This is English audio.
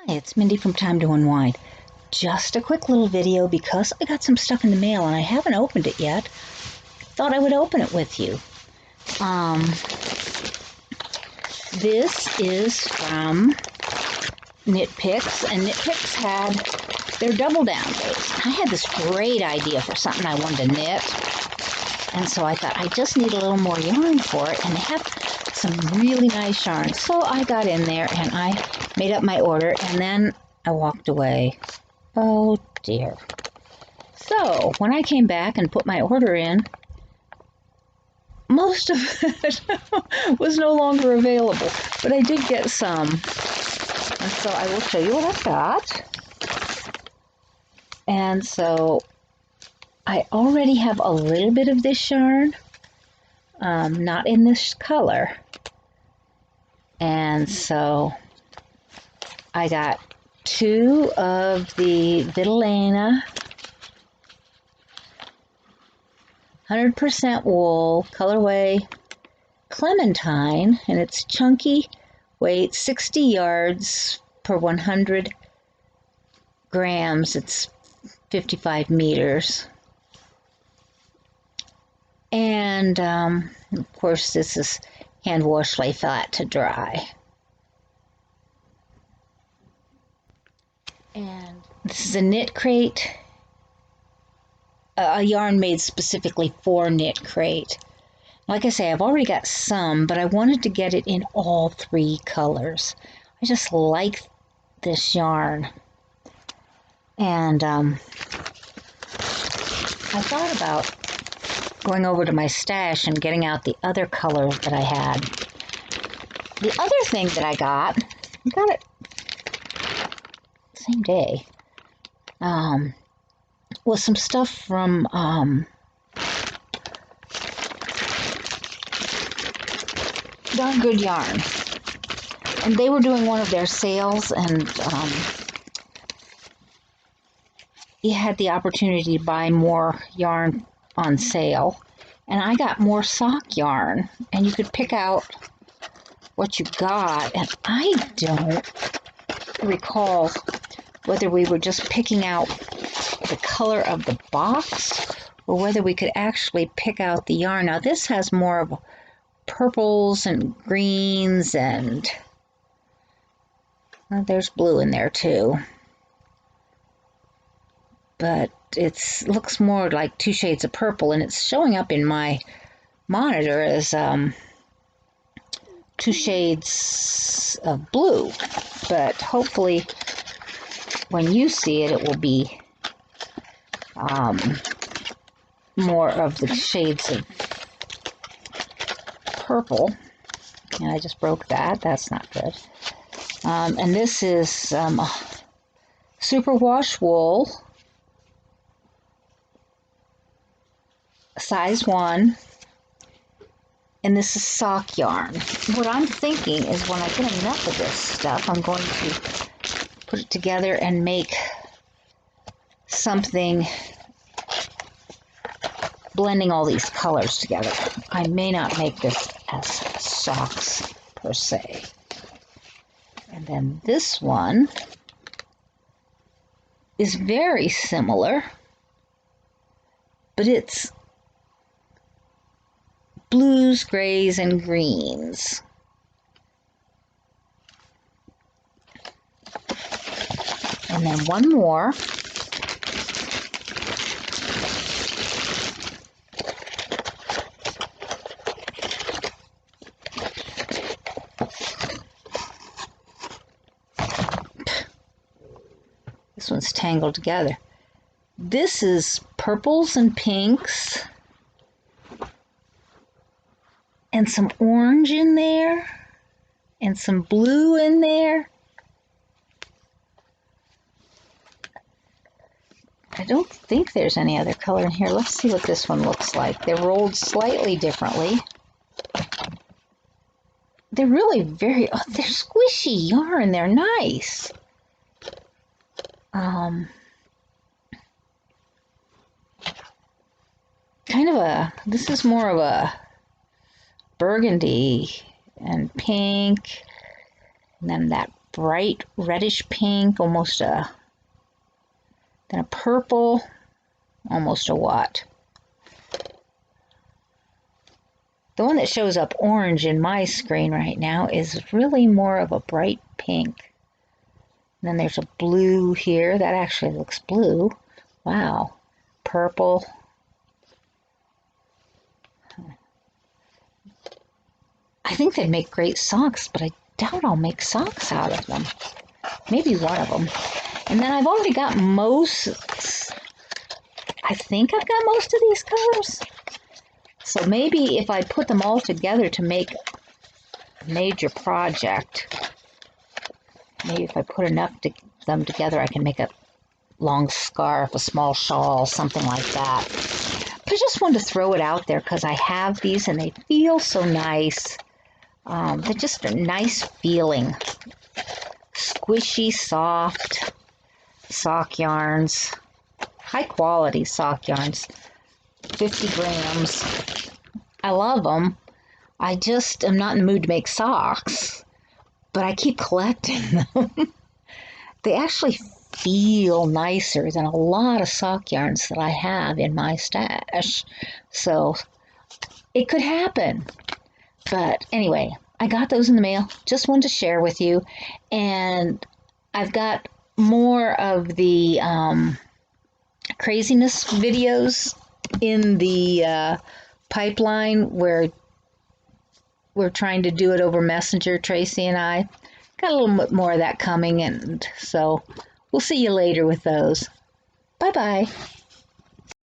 Hi, it's Mindy from Time to Unwind. Just a quick little video because I got some stuff in the mail and I haven't opened it yet. Thought I would open it with you. This is from Knitpicks, and Knitpicks had their double down days. I had this great idea for something I wanted to knit, and so I thought I just need a little more yarn for it, and they have some really nice yarn. So I got in there and I made up my order, and then I walked away. Oh dear. So when I came back and put my order in, most of it was no longer available, but I did get some. And so I will show you what I've got. And so I already have a little bit of this yarn, not in this color. And so I got 2 of the Vitalina 100% wool colorway Clementine, and it's chunky, weight 60 yards per 100 grams. It's 55 meters. And of course, this is hand wash, lay flat to dry. And this is a knit crate, a yarn made specifically for knit crate. Like I say, I've already got some, but I wanted to get it in all 3 colors. I just like this yarn. And I thought about going over to my stash and getting out the other colors that I had. The other thing that I got it same day, was some stuff from Darn Good Yarn, and they were doing one of their sales, and you had the opportunity to buy more yarn on sale, and I got more sock yarn, and you could pick out what you got, and I don't recall whether we were just picking out the color of the box or whether we could actually pick out the yarn. Now this has more of purples and greens, and there's blue in there too, but it looks more like 2 shades of purple, and it's showing up in my monitor as 2 shades of blue, but hopefully when you see it, it will be more of the shades of purple. And I just broke that. That's not good. And this is superwash wool, size 1. And this is sock yarn. What I'm thinking is when I get enough of this stuff, I'm going to put it together and make something blending all these colors together. I may not make this as socks per se. And then this one is very similar, but it's blues, grays, and greens. And then one more. This one's tangled together. This is purples and pinks, and some orange in there, and some blue in there. I don't think there's any other color in here. Let's see what this one looks like. They're rolled slightly differently. They're really they're squishy yarn. They're nice. This is more of a burgundy and pink, and then that bright reddish pink, almost a, then a purple, almost a what? The one that shows up orange in my screen right now is really more of a bright pink. And then there's a blue here. That actually looks blue. Wow. Purple. I think they'd make great socks, but I doubt I'll make socks out of them. Maybe one of them. And then I've already got most, I think I've got most of these colors. So maybe if I put them all together to make a major project, maybe if I put enough to them together, I can make a long scarf, a small shawl, something like that. But I just wanted to throw it out there because I have these and they feel so nice. They're just a nice feeling. Squishy, soft sock yarns. High quality sock yarns. 50 grams. I love them. I just am not in the mood to make socks, but I keep collecting them. They actually feel nicer than a lot of sock yarns that I have in my stash. So it could happen. But anyway, I got those in the mail. Just wanted to share with you. And I've got more of the craziness videos in the pipeline where we're trying to do it over Messenger, Tracy and I. Got a little bit more of that coming, and so we'll see you later with those. Bye-bye.